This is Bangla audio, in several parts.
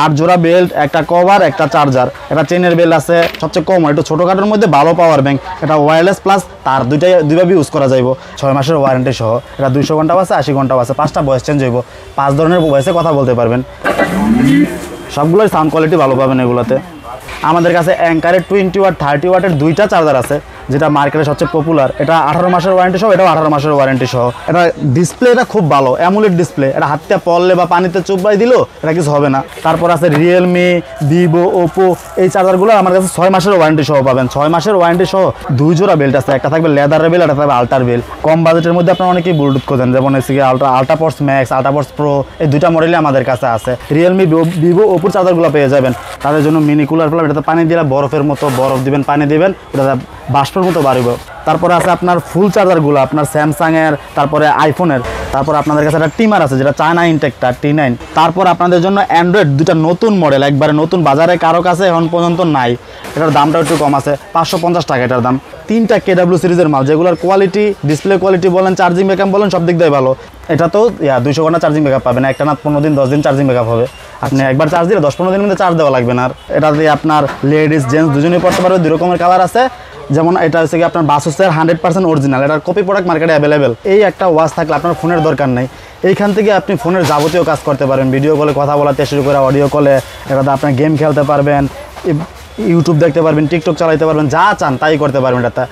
8 জোড়া বেল্ট, একটা কভার, একটা চার্জার, একটা চেনের বেল্ট আছে সবচেয়ে কম, একটু ছোটোখাটোর মধ্যে ভালো পাওয়ার ব্যাংক, এটা ওয়্যারলেস প্লাস তার দুইভাবে ইউজ করা যাইব, 6 মাসের ওয়ারেন্টি সহ, এটা 200 ঘন্টাও আছে 80 ঘন্টাও আছে, 5টা ভয়েস চেঞ্জ হইব, 5 ধরনের ভয়েসে কথা বলতে পারবেন, সবগুলোই সাউন্ড কোয়ালিটি ভালো পাবেন এগুলোতে। আমাদের কাছে অ্যাঙ্কারের 20 ওয়াট 30 ওয়াটের 2টা চার্জার আছে, যেটা মার্কেটে সবচেয়ে পপুলার, এটা 18 মাসের ওয়ারেন্টি সহ, এটাও 18 মাসের ওয়ারেন্টি সহ। এটা ডিসপ্লেটা খুব ভালো, অ্যামোলেড ডিসপ্লে, এটা হাতে পড়লে বা পানিতে চুপবাই দিল এটা কিছু হবে না। তারপর আছে রিয়েলমি, ভিভো, ওপো, এই চার্জারগুলো আমার কাছে 6 মাসের ওয়ারেন্টি সহ পাবেন। 6 মাসের ওয়ারেন্টি সহ 2 জোড়া বেল্ট আছে, একটা থাকবে লেদারের বেল্ট, একটা থাকবে আল্টার বেল্ট। কম বাজেটের মধ্যে আপনারা অনেকেই ব্লুটুথ খোঁজেন, যেমন হচ্ছে আল্ট্রাপডস ম্যাক্স, আল্ট্রাপডস প্রো, এই 2টা মডেলই আমাদের কাছে আছে। রিয়েলমি, ভিভো, ওপোর চার্জারগুলো পেয়ে যাবেন। তাদের জন্য মিনি কুলার ফ্লাপ, এটাতে পানি দিলে বরফের মতো বরফ দিবেন, পানি দিবেন, ওটাতে বাষ্পের মতো বাড়িব। তারপরে আছে আপনার ফুল চার্জারগুলো, আপনার স্যামসাংয়ের, তারপরে আইফোনের। তারপর আপনাদের কাছে একটা টিমার আছে, যেটা চায়না ইনটেকটা T9। তারপর আপনাদের জন্য অ্যান্ড্রয়েড 2টা নতুন মডেল, একবারে নতুন, বাজারে কারো কাছে এখন পর্যন্ত নাই, এটার দামটা একটু কম আছে, 550 টাকা এটার দাম। 3টা KW সিরিজের মাল, যেগুলোর কোয়ালিটি, ডিসপ্লে কোয়ালিটি বলেন, চার্জিং ব্যাকআপ বলেন, সব দিক দিয়ে ভালো। এটা তো 200 ঘন্টা চার্জিং ব্যাকআপ পাবেন, একটা না 15 দিন 10 দিন চার্জিং ব্যাকআপ হবে। আপনি একবার চার্জ দিলে 10-15 দিনের মধ্যে চার্জ দেওয়া লাগবে না। আর এটা দিয়ে আপনার লেডিস জেন্টস দুজনেই পড়তে পারবে, 2 রকমের কালার আছে। যেমন এটা হচ্ছে কি আপনার বাসুসের 100% অরিজিনাল, এটার কপি প্রোডাক্ট মার্কেটে অ্যাভেলেবেল। এই একটা ওয়াচ থাকলে আপনার ফোনের দরকার নেই, এইখান থেকে আপনি ফোনের যাবতীয় কাজ করতে পারেন, ভিডিও কলে কথা বলাতে শুরু করে অডিও কলে, এটাতে আপনার গেম খেলতে পারবেন, ইউটিউব দেখতে পারবেন, টিকটক চালাতে পারবেন, যা চান তাই করতে পারবেন এটাতে।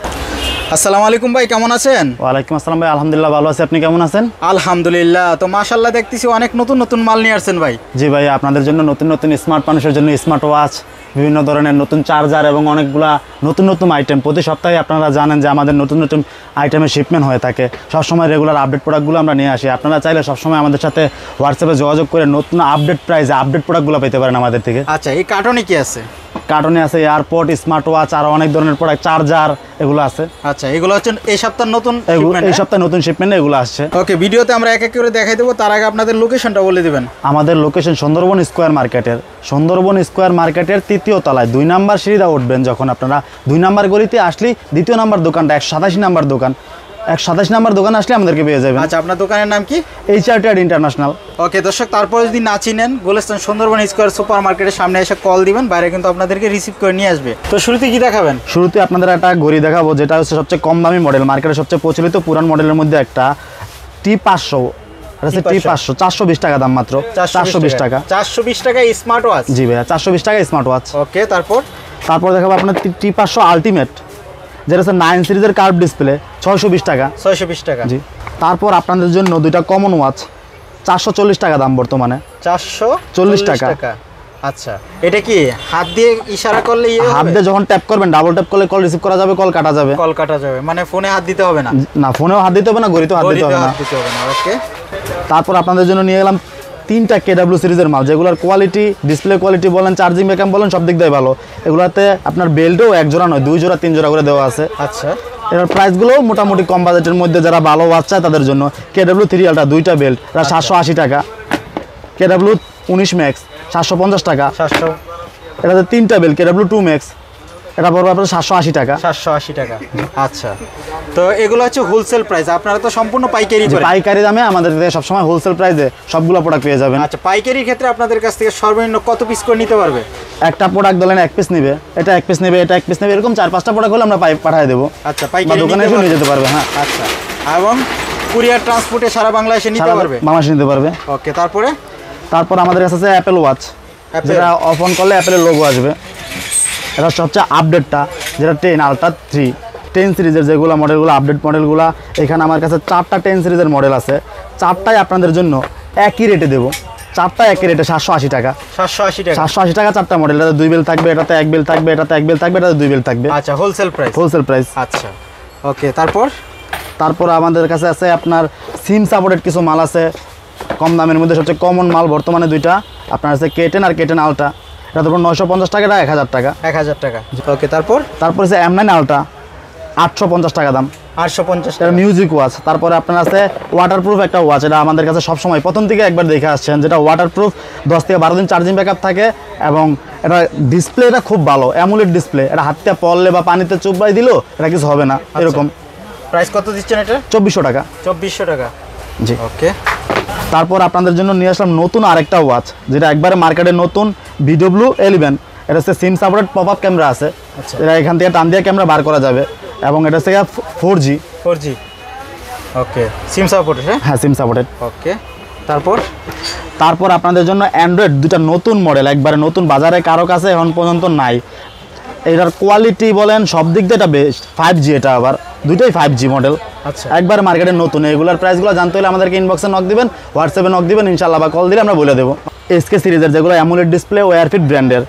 আসসালামু আলাইকুম ভাই, কেমন আছেন? ওয়ালাইকুম আসসালাম ভাই, আলহামদুলিল্লাহ ভালো আছি, আপনি কেমন আছেন? আলহামদুলিল্লাহ। তো মাশাআল্লাহ দেখতেছি অনেক নতুন নতুন মাল নিয়ে আসছেন ভাই। জি ভাই, আপনাদের জন্য নতুন নতুন স্মার্ট মানুষের জন্য স্মার্ট ওয়াচ, বিভিন্ন ধরনের নতুন চার্জার এবং অনেকগুলা নতুন নতুন আইটেম। প্রতি সপ্তাহে আপনারা জানেন যে আমাদের নতুন নতুন আইটেমের শিপমেন্ট হয়ে থাকে, সবসময় রেগুলার আপডেট প্রোডাক্টগুলো আমরা নিয়ে আসি। আপনারা চাইলে সবসময় আমাদের সাথে হোয়াটসঅ্যাপে যোগাযোগ করে নতুন আপডেট প্রাইসে আপডেট প্রোডাক্টগুলো পেতে পারেন আমাদের থেকে। আচ্ছা, এই কার্টনে কি আছে? কার্টনে আছে এয়ারপড, স্মার্ট ওয়াচ, আর অনেক ধরনের প্রোডাক্ট, চার্জার, এগুলো আছে। আচ্ছা, এগুলো হচ্ছে এই সপ্তাহের নতুন এই সপ্তাহে নতুন শিপমেন্টে এগুলো আসছে। ওকে, ভিডিওতে আমরা এক এক করে দেখাই দেবো, তার আগে আপনাদের লোকেশনটা বলে দিবেন। আমাদের লোকেশন সুন্দরবন স্কোয়ার মার্কেটের, সুন্দরবন স্কোয়ার মার্কেটের 3য় তলায় 2 নাম্বার সিঁড়িটা উঠবেন, যখন আপনারা 2 নাম্বার গলিতে আসলেই 2য় নাম্বার দোকানটা 187 নাম্বার দোকান, 187 নাম্বার দোকান আসলে আমাদেরকে পেয়ে যাবেন। আচ্ছা, আপনার দোকানের নাম কি? HRTAD international. ওকে দর্শক, তারপরে যদি না চিনেন, গুলিস্তান সুন্দরবন স্কোয়ার সুপার মার্কেটের সামনে এসে কল দিবেন, বাইরে কিন্তু আপনাদেরকে রিসিভ করে নিয়ে আসবে। তো শুরুতে কি দেখাবেন? শুরুতে আপনাদের একটা ঘড়ি দেখাবো, যেটা হচ্ছে সবচেয়ে কম দামি মডেল, মার্কেটের সবচেয়ে প্রচলিত পুরান মডেলের মধ্যে একটা T500, T500 420 টাকা দাম, মাত্র 420 টাকা। 420 টাকা স্মার্ট ওয়াচ? জি ভাইয়া, 420 টাকা স্মার্ট ওয়াচ। ওকে, তারপর দেখাবো আপনার T500 আলটিমেট, যেটা হচ্ছে 9 সিরিজের কার্ভ ডিসপ্লে, 620 টাকা। 620 টাকা, জি। তারপর আপনাদের জন্য 2টা কমন ওয়াচ, 440 টাকা দাম বর্তমানে, 440 টাকা। আচ্ছা, এটা কি হাত দিয়ে ইশারা করলে হাত দিয়ে যখন ট্যাপ করবেন, ডাবল ট্যাপ করলে কল রিসিভ করা যাবে, কল কাটা যাবে। কল কাটা যাবে মানে ফোনে হাত দিতে হবে না? না, ফোনেও হাত দিতে হবে না, ঘড়িতেও হাত দিতে হবে না। ওকে। তারপর আপনাদের জন্য নিয়ে গেলাম 3টা KW সিরিজের মাল, যেগুলোর কোয়ালিটি, ডিসপ্লে কোয়ালিটি বলেন, চার্জিং ব্যাকআপ বলেন, সব দিক দিয়ে ভালো। এগুলাতে আপনার বেল্টও 1 জোড়া নয়, 2 জোড়া 3 জোড়া করে দেওয়া আছে। আচ্ছা, এর প্রাইসগুলো মোটামুটি কম বাজেটের মধ্যে, যারা ভালো ওয়াচ চায় তাদের জন্য। KW3 আলট্রা 2টা বেল্ট, 780 টাকা। KW19 ম্যাক্স 750 টাকা। এটাতে 3টা বেল্ট, KW2 ম্যাক্স, এটা পড়বে আপনার 780 টাকা। 780 টাকা। আচ্ছা, তো এগুলো হচ্ছে হোলসেল প্রাইস, আপনারা তো সম্পূর্ণ পাইকারি করেন? পাইকারি দামে আমাদের থেকে সবসময় হোলসেল প্রাইসে সবগুলো প্রোডাক্ট পেয়ে যাবেন। আচ্ছা, পাইকারির ক্ষেত্রে আপনাদের কাছ থেকে সর্বনিম্ন কত পিস করে নিতে পারবে? একটা প্রোডাক্ট ধরেন 1 পিস নেবে, এটা 1 পিস নেবে, এটা 1 পিস নেবে, এরকম 4-5টা প্রোডাক্ট হলে আমরা পাঠিয়ে দেবো। আচ্ছা, পাইকারি দোকানে এসে নিয়ে যেতে পারবে। হ্যাঁ, আচ্ছা, এবং কুরিয়ার ট্রান্সপোর্টে সারা বাংলাদেশে নিতে পারবে? বাংলাদেশে নিতে পারবে। ওকে, তারপর আমাদের কাছে আছে অ্যাপেল ওয়াচ, যেটা অফ অন করলে অ্যাপেলের লোগো আসবে। এটা সবচেয়ে আপডেটটা, যেটা 10 আলট্রা 3 10 সিরিজের যেগুলো মডেলগুলো, আপডেট মডেলগুলো। এখানে আমার কাছে 4টা 10 সিরিজের মডেল আছে, 4টাই আপনাদের জন্য একই রেটে দেবো। 4টা একই রেটে 780 টাকা। 780 টাকা 4টা মডেল, এটাতে 2 বেল থাকবে, এটাতে 1 বেল থাকবে, এটাতে 1 বেল থাকবে, এটাতে 2 বেল থাকবে। আচ্ছা, হোলসেল প্রাইস। আচ্ছা, ওকে। তারপর আমাদের কাছে আছে আপনার সিম সাপোর্টেড কিছু মাল আছে কম দামের মধ্যে। সবচেয়ে কমন মাল বর্তমানে 2টা আপনার আছে, K10 আর K10 আলট্রা। এটা তারপর 950 টাকা, এটা 1000 টাকা। 1000 টাকা। ওকে, তারপর আছে M9 আলট্রা, 850 টাকা দাম। 850 টাকা মিউজিক ওয়াচ। তারপরে আপনার আছে ওয়াটারপ্রুফ একটা ওয়াচ, এটা আমাদের কাছে সবসময় প্রথম থেকে একবার দেখে আসছেন, যেটা ওয়াটারপ্রুফ, 10 থেকে 12 দিন চার্জিং ব্যাকআপ থাকে, এবং এটা ডিসপ্লেটা খুব ভালো, অ্যামোলেড ডিসপ্লে, এটা হাতে পড়লে বা পানিতে চুপবাই দিল এটা কিছু হবে না, এরকম। প্রাইস কত দিচ্ছেন এটা? 2400 টাকা। 2400 টাকা, জি। ওকে। তারপর আপনাদের জন্য নিয়ে আসলাম নতুন আরেকটা ওয়াচ, যেটা একবারে মার্কেটে নতুন, VW11। এটা হচ্ছে SIM supported pop up camera আছে। এটা এখান থেকে টান দিয়ে ক্যামেরা বার করা যাবে, এবং এটা হচ্ছে 4G। ওকে, সিম সাপোর্টেড। হ্যাঁ, সিম সাপোর্টেড। ওকে, তারপর আপনাদের জন্য অ্যান্ড্রয়েড দুটা নতুন মডেল, একবারে নতুন, বাজারে কারো কাছে এখন পর্যন্ত নাই। এটার কোয়ালিটি বলেন সব দিক দিয়ে এটা বেস্ট। 5G, এটা আবার দুইটাই 5G মডেল। আচ্ছা, একবার মার্কেটে নতুন। এগুলোর প্রাইসগুলো জানতে হলে আমাদেরকে ইনবক্সে নক দিবেন, হোয়াটসঅ্যাপে নক দিবেন, ইনশাআল্লাহ, বা কল দিলে আমরা বলে দেবো। SK সিরিজের যেগুলো অ্যামোলেড ডিসপ্লে, ওয়্যারফিট ব্র্যান্ডের,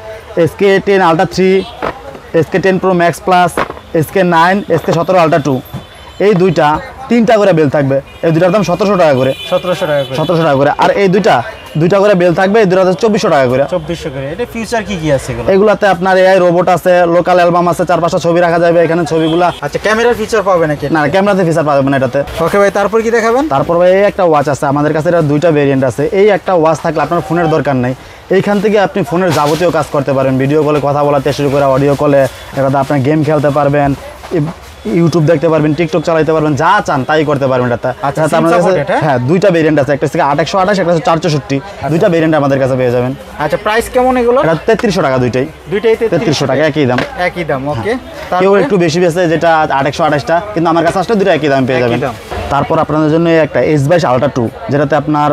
SK10 Ultra 3, SK10 Pro Max Plus, SK9, SK17 Ultra 2, এই দুইটা 3টা করে বেল থাকবে। এই দুইটার দাম 1700 টাকা করে। 1700 টাকা করে। আর এই দুইটা করে বেল থাকবে, এই দুইটা 2400 টাকা করে। 2400 করে। এটা ফিউচার কি আছে এগুলো? এগুলাতে আপনার AI রোবট আছে, লোকাল অ্যালবাম আছে, 4-5টা ছবি রাখা যাবে এখানে। ছবিগুলা আচ্ছা, ক্যামেরার ফিচার পাবে নাকি? না, ক্যামেরাতে ফিচার পাবেন না এটাতে। ওকে ভাই, তারপর কি দেখাবেন? তারপর ভাই এই একটা ওয়াচ আছে আমাদের কাছে, এটা দুইটা ভেরিয়েন্ট আছে। এই একটা ওয়াচ থাকলে আপনার ফোনের দরকার নেই। এইখান থেকে আপনি ফোনের যাবতীয় কাজ করতে পারেন, ভিডিও কলে কথা বলাতে শুরু করে অডিও কলে, এটাতে আপনি গেম খেলতে পারবেন, ইউটিউব দেখতে পারবেন, টিকটক চালাতে পারবেন, যা চান তাই করতে পারবেন এটাতে। আচ্ছা, আমাদের কাছে হ্যাঁ দুইটা ভেরিয়েন্ট আছে, একটা হচ্ছে 8128, একটা হচ্ছে 464। দুইটা ভেরিয়েন্ট আমাদের কাছে পেয়ে যাবেন। আচ্ছা, প্রাইস কেমন এগুলো? এটা 3300 টাকা দুইটাই। 3300 টাকা, একই দাম। ওকে, কেউ একটু বেশি বেশি, যেটা 8128টা, কিন্তু আমার কাছে আসলে দুটো একই দাম পেয়ে যাবেন। তারপর আপনাদের জন্য একটা S22 Ultra 2, যেটাতে আপনার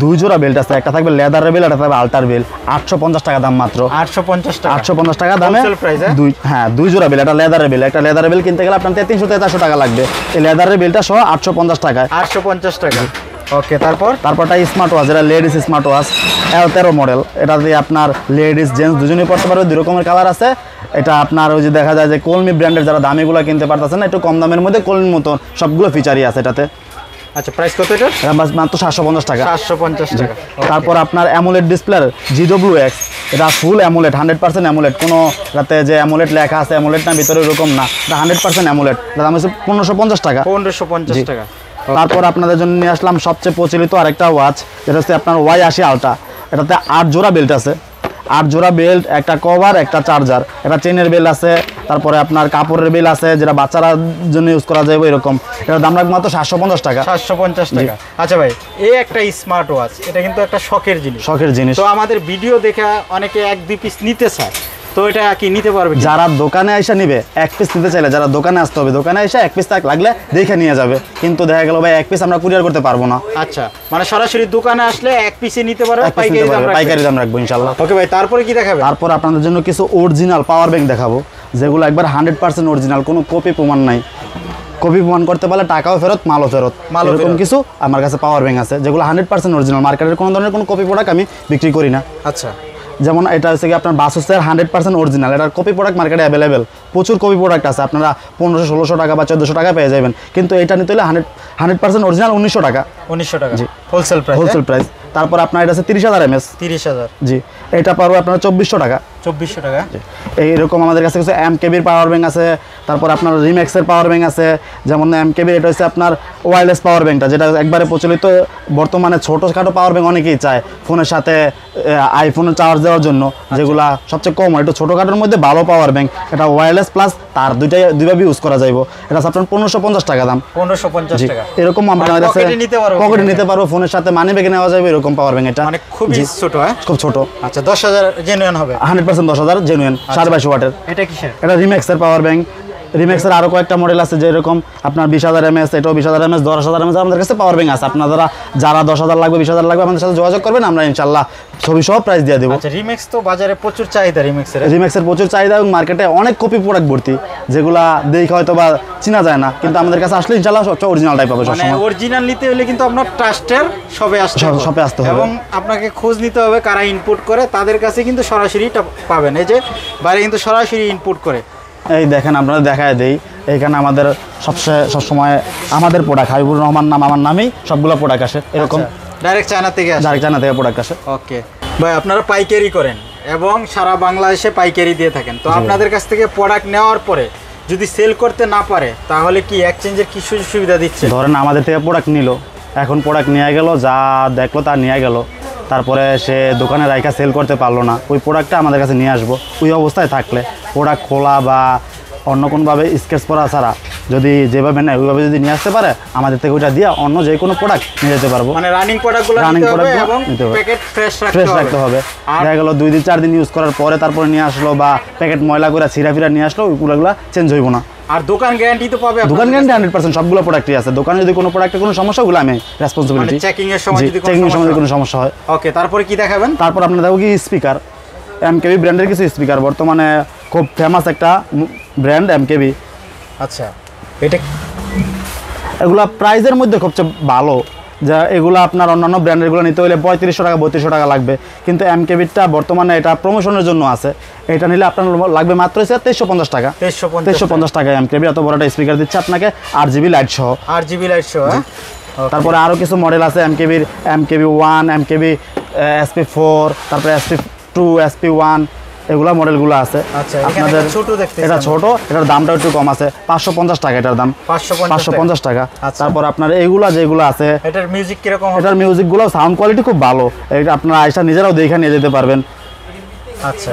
2 জোড়া বেল্ট আছে, একটা থাকবে লেদারের বেল্ট, একটা থাকবে আল্টার বেল্ট। 850 টাকা দাম মাত্র। 850 টাকা দামে দুই জোড়া বেল্ট। একটা লেদারের বেল্ট, একটা লেদারের বেল্ট কিনতে গেলে আপনার 300-400 টাকা লাগবে। এই লেদারের বেল্টটা সহ 850 টাকায়। 850 টাকা। ওকে, তারপরটা স্মার্ট ওয়াচ, এটা ladies smart watch, L13 model. এটা দিয়ে আপনার লেডিস জেন্টস দুজনেই পড়তে পারবে, 2 রকমের কালার আছে। এটা আপনার ওই যে দেখা যায় যে কলমি ব্র্যান্ডের যারা দামিগুলো কিনতে পারতেছে না, একটু কম দামের মধ্যে কলমির মতো সবগুলো ফিচারই আছে এটাতে। আচ্ছা, প্রাইস কত এটা? মাত্র 750 টাকা। 750 টাকা। তারপর আপনার অ্যামোলেড ডিসপ্লের GWX, এটা ফুল অ্যামোলেড, 100% অ্যামোলেড। কোনো রাতে যে অ্যামোলেড লেখা আছে অ্যামোলেড না, ভিতরে এরকম না, এটা 100% অ্যামোলেড। এটা দাম হচ্ছে 1550 টাকা। 1550 টাকা। তারপর আপনাদের জন্য নিয়ে আসলাম সবচেয়ে প্রচলিত আরেকটা ওয়াচ, যেটা হচ্ছে আপনার Y80 Ultra। এটাতে 8 জোড়া বেল্ট আছে, 8 জোড়া বেল্ট, একটা কভার, একটা চার্জার, এটা চেনের বেল আছে, তারপরে আপনার কাপড়ের বেল আছে, যেটা বাচ্চারা জন্য ইউজ করা যাবে এরকম। এটার দাম রাখবো মাত্র 750 টাকা। 750 টাকা। আচ্ছা ভাই, এই একটা স্মার্ট ওয়াচ, এটা কিন্তু একটা শখের জিনিস। তো আমাদের ভিডিও দেখে অনেকে 1-2 পিস নিতে চায়, তো এটা কি নিতে পারবে? যারা দোকানে এসে নিবে, 1 পিস নিতে চাইলে যারা দোকানে আসতে হবে, দোকানে এসে 1 পিস লাগলে দেখে নিয়ে যাবে। কিন্তু দেখা গেল ভাই 1 পিস আমরা কুরিয়ার করতে পারবো না। আচ্ছা, মানে সরাসরি দোকানে আসলে 1 পিসে নিতে পারবে, পাইকারি দাম রাখবো ইনশাআল্লাহ। ওকে ভাই, তারপরে কি দেখাবে? তারপর আপনাদের জন্য কিছু অরিজিনাল পাওয়ার ব্যাংক দেখাবো, যেগুলো একবার 100% অরিজিনাল, কোনো কপি প্রমাণ নাই। কপি প্রমাণ করতে পারলে টাকাও ফেরত, মালও ফেরত। এরকম কিছু আমার কাছে পাওয়ার ব্যাংক আছে, যেগুলো 100% অরিজিনাল। মার্কেটের কোনো ধরনের কোনো কপি প্রোডাক্ট আমি বিক্রি করি না। আচ্ছা, যেমন এটা হচ্ছে কি আপনার বাসুসের 100% অরিজিনাল, এটার কপি প্রোডাক্ট মার্কেটে অ্যাভেলেবেল, প্রচুর কপি প্রোডাক্ট আছে। আপনারা 1500-1600 টাকা বা 1400 টাকা পেয়ে যাবেন, কিন্তু এটা নিতে হলে 100% অরিজিনাল 1900 টাকা। 1900 টাকা জি, হোলসেল প্রাইস। তারপর আপনার এটা আছে 30,000 mAh। 30,000। জি, এটা পারবো আপনার 2400 টাকা। 2400 টাকা। এইরকম আমাদের কাছে কিছু MKBর পাওয়ার ব্যাংক আছে। তারপর আপনার রিম্যাক্সের পাওয়ার ব্যাংক আছে, যেমন MKB, এটা হচ্ছে আপনার ওয়্যারলেস পাওয়ার ব্যাংকটা, যেটা একবারে প্রচলিত বর্তমানে। ছোটোখাটো পাওয়ার ব্যাংক অনেকেই চায় ফোনের সাথে আইফোনের চার্জ দেওয়ার জন্য, যেগুলা সবচেয়ে কম হয়, একটু ছোটোখাটোর মধ্যে ভালো পাওয়ার ব্যাংক। এটা ওয়্যারলেস প্লাস তার দুইভাবে ইউজ করা যাইব। এটা আপনার 1550 টাকা দাম। 1550 টাকা। এরকম আমাদের কাছে পকেটে নিতে পারবো, ফোনের সাথে মানি ব্যাগে নেওয়া যাবে এরকম পাওয়ার ব্যাংক। এটা মানে খুব ছোট, খুব ছোট। আচ্ছা, 10,000 জেনুইন হবে? 100% 10,000 জেনুইন, 22.5 ওয়াটের। এটা কিসের? এটা রিম্যাক্সের পাওয়ার ব্যাংক। রিম্যাক্সের আরও কয়েকটা মডেল আছে, যেরকম আপনার 20,000 mAh, এটাও 20,000 mAh, 10,000 mAh আমাদের কাছে পাওয়ার ব্যাংক আছে। আপনারা যারা 10,000 লাগবে, 20,000 লাগবে, আমাদের সাথে যোগাযোগ করবেন, আমরা ইনশাল্লাহ ছবি সহ প্রাইস দিয়ে দেবো। আচ্ছা, রিম্যাক্স তো বাজারে প্রচুর চাহিদা। রিম্যাক্সের প্রচুর চাহিদা, এবং মার্কেটে অনেক কপি প্রোডাক্ট ভর্তি, যেগুলা দেখে হয়তো বা চেনা যায় না, কিন্তু আমাদের কাছে আসলে ইনশাল্লাহ সবচেয়ে অরিজিনালটাই পাবে। মানে অরিজিনাল নিতে হলে কিন্তু আপনার ট্রাস্টের শপে আসতে হবে, এবং আপনাকে খোঁজ নিতে হবে কারা ইনপুট করে, তাদের কাছে কিন্তু সরাসরি পাবেন। এই যে বাইরে কিন্তু সরাসরি ইনপুট করে। এই দেখেন, আপনারা দেখায় দেই, এইখানে আমাদের সবসময় আমাদের প্রোডাক্ট, হাবিবুর রহমান নাম, আমার নামেই সবগুলো প্রোডাক্ট আসে এরকম। ডাইরেক্ট চায়না থেকে প্রোডাক্ট আসে। ওকে ভাই, আপনারা পাইকারি করেন এবং সারা বাংলাদেশে পাইকারি দিয়ে থাকেন, তো আপনাদের কাছ থেকে প্রোডাক্ট নেওয়ার পরে যদি সেল করতে না পারে, তাহলে কি এক্সচেঞ্জের কি সুযোগ সুবিধা দিচ্ছে? ধরেন আমাদের থেকে প্রোডাক্ট নিল, এখন প্রোডাক্ট নিয়ে গেল, যা দেখলো তা নিয়ে গেল, তারপরে সে দোকানে রাইখা সেল করতে পারলো না, ওই প্রোডাক্টটা আমাদের কাছে নিয়ে আসবো। ওই অবস্থায় থাকলে প্রোডাক্ট খোলা বা অন্য কোনোভাবে স্কেচ করা ছাড়া যদি যেভাবে নেয় ওইভাবে যদি নিয়ে আসতে পারে আমাদের থেকে ওইটা দিয়ে অন্য যে কোনো প্রোডাক্ট নিয়ে যেতে পারবো। মানে রানিং প্রোডাক্টগুলো নিতে হবে এবং প্যাকেট ফ্রেশ রাখতে হবে। দেখা গেল 2 দিন 4 দিন ইউজ করার পরে তারপরে নিয়ে আসলো বা প্যাকেট ময়লা করে ছিঁড়া ফিরা নিয়ে আসলো, ওইগুলো চেঞ্জ হইব না। আর দোকান গ্যারান্টি তো পাবে? দোকান গ্যারান্টি 100% সবগুলো প্রোডাক্টই আছে। দোকানে যদি কোনো প্রোডাক্টে কোনো সমস্যা ওগুলো আমি রেসপন্সিবিলিটি। চেকিং এর সময় যদি কোনো সমস্যা হয়। ওকে, তারপরে কি দেখাবেন? তারপর আপনারা দেখো কি স্পিকার, এমকেবি ব্র্যান্ডের কিছু স্পিকার বর্তমানে খুব ফেমাস একটা ব্র্যান্ড এমকেবি। আচ্ছা, এটা এগুলা প্রাইজের মধ্যে সবচেয়ে ভালো, যা এগুলো আপনার অন্যান্য ব্র্যান্ডেরগুলো নিতে হলে 3500 টাকা 3200 টাকা লাগবে, কিন্তু এমকেবিটা বর্তমানে এটা প্রমোশনের জন্য আছে। এটা নিলে আপনার লাগবে মাত্র 2350 টাকা। 2350 টাকা এমকেবি এত বড় একটা স্পিকার দিচ্ছে আপনাকে, 8GB লাইট সহ। 8GB লাইট সহ। তারপরে আরও কিছু মডেল আছে এমকেবির, MKB1, MKB SP4, তারপরে SP2, SP1, এগুলা মডেলগুলো আছে। আচ্ছা, আপনাদের ছোট দেখতে, এটা ছোট, এটার দামটা একটু কম আছে, 550 টাকা এটার দাম, 550 টাকা। তারপর আপনার এইগুলা যেগুলো আছে, এটার মিউজিক কিরকম হবে? এটার মিউজিকগুলো সাউন্ড কোয়ালিটি খুব ভালো, এটা আপনারা আইসা নিজেরাও দেখে নিয়ে যেতে পারবেন। আচ্ছা,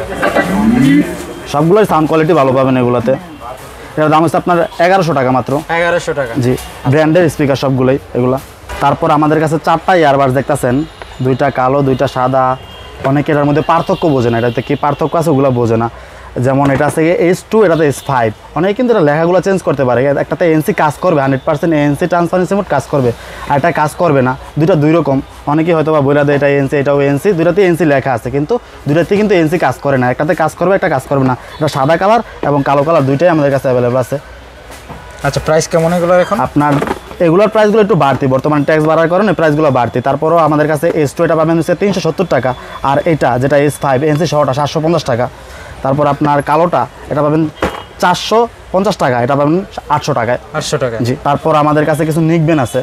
সবগুলোই সাউন্ড কোয়ালিটি ভালো পাবেন এগুলাতে। এটার দাম হচ্ছে আপনার 1100 টাকা মাত্র। 1100 টাকা, জি, ব্র্যান্ডের স্পিকার সবগুলোই এগুলা। তারপর আমাদের কাছে 4টা ইয়ারবাডস দেখতেছেন, 2টা কালো 2টা সাদা। অনেকে এটার মধ্যে পার্থক্য বোঝে না, এটাতে কি পার্থক্য আছে ওগুলো বোঝে না। যেমন এটা আছে S2, এটাতে S5। অনেকে কিন্তু এটা লেখাগুলো চেঞ্জ করতে পারে, একটাতে ANC কাজ করবে 100% ANC ট্রান্সপারেন্সি মোড কাজ করবে, আর এটা কাজ করবে না। দুইটা দুই রকম, অনেকে হয়তো বা বইলা দেয় এটা ANC এটাও ANC, দুইটাতে ANC লেখা আছে কিন্তু দুইটাতে কিন্তু ANC কাজ করে না, একটাতে কাজ করবে একটা কাজ করবে না। এটা সাদা কালার এবং কালো কালার দুইটাই আমাদের কাছে অ্যাভেলেবল আছে। আচ্ছা, প্রাইস কেমন এগুলো এখন? আপনার এগুলোর প্রাইসগুলো একটু বাড়তি, বর্তমান ট্যাক্স বাড়ার কারণে প্রাইসগুলো বাড়তি। তারপরও আমাদের কাছে S2 এটা পাবেন হচ্ছে 370 টাকা, আর এটা যেটা S5 ANC সহটা 750 টাকা। তারপর আপনার কালোটা এটা পাবেন 450 টাকা, এটা পাবেন 800 টাকায়। 800 টাকা, জি। তারপর আমাদের কাছে কিছু নিকবেন আছে,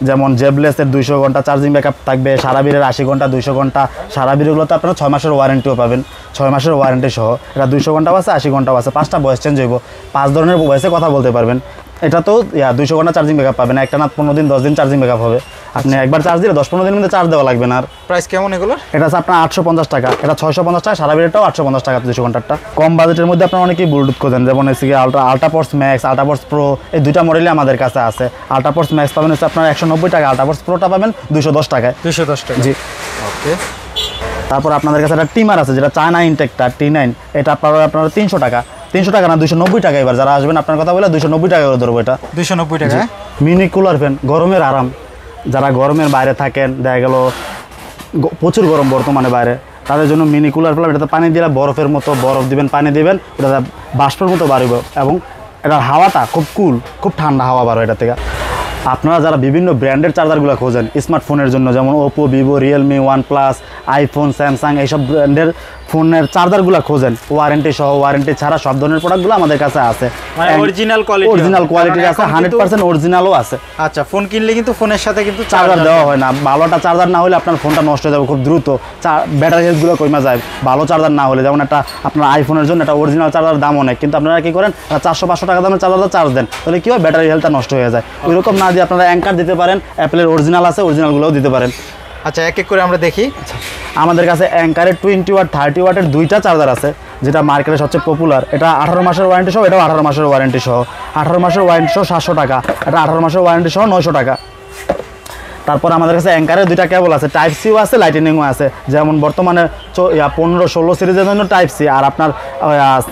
যেমন জেবলেসের 200 ঘন্টা চার্জিং ব্যাকআপ থাকবে, সারাবীরের 80 ঘন্টা 200 ঘন্টা। সারাবীরগুলোতে আপনারা 6 মাসের ওয়ারেন্টিও পাবেন, 6 মাসের ওয়ারেন্টি সহ। এটা 200 ঘন্টাও আছে 80 ঘন্টাও আছে, 5টা ভয়েস চেঞ্জ হইব, 5 ধরনের ভয়েসে কথা বলতে পারবেন। এটা তো 200 ঘন্টা চার্জিং ব্যাকআপ পাবেন, একটা না 15 দিন 10 দিন চার্জিং ব্যাকআপ হবে। আপনি একবার চার্জ দিলে 10-15 দিনের মধ্যে চার্জ দেওয়া লাগবে না। আর প্রাইস কেমন এগুলো? এটা আছে আপনার 850 টাকা, এটা 650 টাকা, সারাবীরেরটাও 850 টাকা 200 ঘন্টারটা। কম বাজেটের মধ্যে আপনারা অনেকেই ব্লুটুথ খোঁজেন, যেমন এসে আল্ট্রাফোর্স ম্যাক্স, আল্ট্রাফোর্স প্রো, এই দুইটা মডেলই আমাদের কাছে আছে। আল্ট্রাফোর্স ম্যাক্স পাবেন হচ্ছে আপনার 190 টাকা, আল্ট্রাফোর্স প্রোটা পাবেন 210 টাকায়। 210 টাকা, জি। ওকে। তারপর আপনাদের কাছে একটা টিমার আছে, যেটা চায়না ইনটেকটা T9, এটা আপনারা 300 টাকা, 300 টাকা না 290 টাকা। এবার যারা আসবেন আপনার কথা বলে 290 টাকা করে ধরবো এটা। 290 টাকা। মিনি কুলার ফ্যান, গরমের আরাম, যারা গরমের বাইরে থাকেন, দেখা গেল প্রচুর গরম বর্তমানে বাইরে, তাদের জন্য মিনি কুলার ফেলাম। এটাতে পানি দিলে বরফের মতো, বরফ দিবেন পানি দিবেন, এটা বাষ্পের মতো বাড়িব এবং এটার হাওয়াটা খুব কুল, খুব ঠান্ডা হাওয়া বাড়ো এটা থেকে। আপনারা যারা বিভিন্ন ব্র্যান্ডের চার্জারগুলো খোঁজেন স্মার্টফোনের জন্য, যেমন Oppo, Vivo, Realme, OnePlus, iPhone, Samsung, এইসব ব্র্যান্ডের ফোনের চার্জারগুলো খোঁজেন ওয়ারেন্টি সহ, ওয়ারেন্টি ছাড়া সব ধরনের প্রোডাক্টগুলো আমাদের কাছে আছে। মানে অরিজিনাল কোয়ালিটির আছে, 100% অরিজিনালও আছে। আচ্ছা, ফোন কিনলে কিন্তু ফোনের সাথে কিন্তু চার্জার দেওয়া হয় না। ভালোটা চার্জার না হলে আপনার ফোনটা নষ্ট হয়ে যাবে খুব দ্রুত, ব্যাটারি হেলথগুলো কমে যায় ভালো চার্জার না হলে। যেমন একটা আপনার আইফোনের জন্য একটা অরিজিনাল চার্জার দাম অনেক, কিন্তু আপনারা কি করেন 400-500 টাকা দামের চার্জারটা চার্জ দেন, তাহলে কি হয় ব্যাটারি হেলথটা নষ্ট হয়ে যায়। ওইরকম না দিয়ে আপনারা অ্যাঙ্কার দিতে পারেন, অ্যাপেলের অরিজিনাল আছে, অরিজিনালগুলোও দিতে পারেন। আচ্ছা, এক এক করে আমরা দেখি। আমাদের কাছে অ্যাঙ্কারের 20 ওয়াট 30 ওয়াটের 2টা চার্জার আছে, যেটা মার্কেটে সবচেয়ে পপুলার। এটা 18 মাসের ওয়ারেন্টি সহ, এটাও 18 মাসের ওয়ারেন্টি সহ। 18 মাসের ওয়ারেন্টি সহ 700 টাকা, এটা 18 মাসের ওয়ারেন্টি সহ 900 টাকা। তারপর আমাদের কাছে অ্যাঙ্কারের 2টা কেবল আছে, টাইপ সিও আছে, লাইটেনিংও আছে। যেমন বর্তমানে 15-16 সিরিজের জন্য টাইপ সি, আর আপনার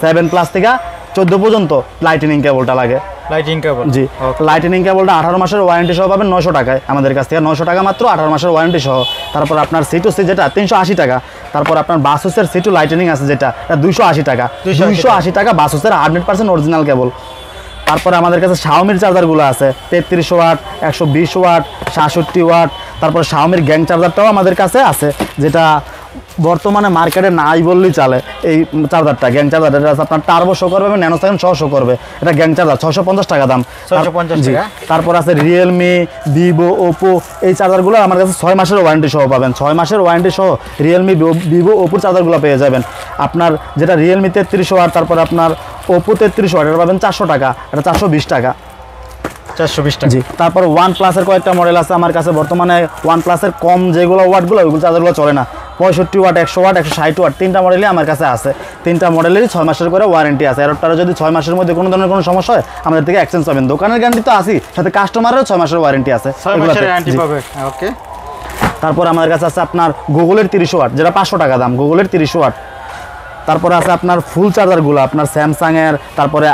7+ থেকে 14 পর্যন্ত লাইটেনিং কেবলটা লাগে। লাইটিং কেবল, জি। লাইটেনিং কেবলটা 18 মাসের ওয়ারেন্টি সহ পাবেন 900 টাকায় আমাদের কাছ থেকে, 900 টাকা মাত্র, 18 মাসের ওয়ারেন্টি সহ। তারপর আপনার C2C যেটা 380 টাকা। তারপর আপনার বাসুসের C2 লাইটেনিং আছে যেটা 280 টাকা, 280 টাকা বাসুসের 100% অরিজিনাল কেবল। তারপরে আমাদের কাছে শাওমির চার্জারগুলো আছে, 33 ওয়াট, 120 ওয়াট, 67 ওয়াট। তারপরে শাওমির গ্যাং চার্জারটাও আমাদের কাছে আছে, যেটা বর্তমানে মার্কেটে নাই বললেই চলে। এই চার্জারটা গ্যাং চার্জার, এটা আপনার টার্বো শো করবে, ন্যানো সেকেন্ড সহ শো করবে। এটা গ্যাং চার্জার 650 টাকা দাম, 650 টাকা। তারপর আছে রিয়েলমি, ভিভো, ওপো, এই চার্জারগুলো আমার কাছে 6 মাসের ওয়ারেন্টি সহ পাবেন। 6 মাসের ওয়ারেন্টি সহ রিয়েলমি, ভিভো, ওপোর চার্জারগুলো পেয়ে যাবেন। আপনার যেটা রিয়েলমি 33 ওয়াট, তারপর আপনার ওপো 33 ওয়াট, এটা পাবেন 400 টাকা, এটা 420 টাকা। 420 টাকা। জি, তারপর ওয়ান প্লাসের কয়েকটা মডেল আছে আমার কাছে বর্তমানে। ওয়ান প্লাসের কম যেগুলো ওয়াটগুলো ওইগুলো চার্জারগুলো চলে না, 65 ওয়াট, 100 ওয়াট, 160 ওয়াট, তিনটা মডেলই আমার কাছে আছে। তিনটা মডেলেরই 6 মাসের করে ওয়ারেন্টি আছে। এরটারও যদি 6 মাসের মধ্যে কোনো ধরনের কোনো সমস্যা হয় আমাদের থেকে এক্সচেঞ্জ পাবেন। দোকানের গ্যারান্টি তো আছেই, সাথে কাস্টমারেরও 6 মাসের ওয়ারেন্টি আছে 6 এগুলোতে। মাসের গ্যারান্টি জি। পাবে। ওকে। তারপর আমাদের কাছে আছে আপনার গুগলের 30 ওয়াট, যেটা 500 টাকা দাম, গুগলের 30 ওয়াট। তারপরে আছে আপনার ফুল চার্জারগুলো, আপনার স্যামসাংয়ের, তারপরে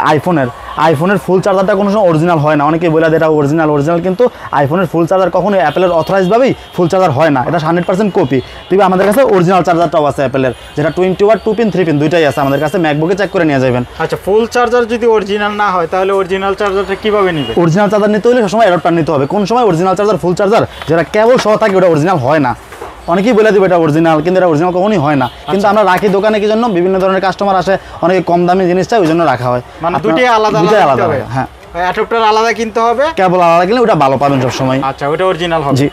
আইফোনের ফুল চার্জারটা কোনো সময় অরিজিনাল হয় না। অনেকেই বলে এটা অরিজিনাল, কিন্তু আইফোনের ফুল চার্জার কখনোই অ্যাপেলের অথরাইজভাবেই ফুল চার্জার হয় না, এটা 100% কপি। তবে আমাদের কাছে অরিজিনাল চার্জারটাও আছে অ্যাপেলের, যেটা 20 ওয়াট, 2 পিন, 3 পিন দুইটাই আছে আমাদের কাছে। ম্যাকবুকে চেক করে নিয়ে যাবেন। আচ্ছা, ফুল চার্জার যদি অরিজিনাল না হয় তাহলে অরিজিনাল চার্জারটা কিভাবে নিবে? অরিজিনাল চার্জার নিতে হলে সবসময় অ্যাডাপ্টার নিতে হবে। কোন সময় অরিজিনাল চার্জার, ফুল চার্জার যেটা কেবল সহ থাকে ওটা অরিজিনাল হয় না। অনেকেই বলে দিবে এটা অরিজিনাল, কিন্তু এটা অরিজিনাল কখনোই হয় না। কিন্তু আমরা রাখি দোকানে কি জন্য, বিভিন্ন ধরনের কাস্টমার আসে, অনেকে কম দামি জিনিস চাই, ওই জন্য রাখা হয়। মানে দুটোই আলাদা আলাদা, হবে। হ্যাঁ। অ্যাডাপ্টার আলাদা কিনতে হবে, কেবল আলাদা কিনলে ওটা ভালো পাবেন সবসময়। আচ্ছা, ওটা অরিজিনাল হবে। জি।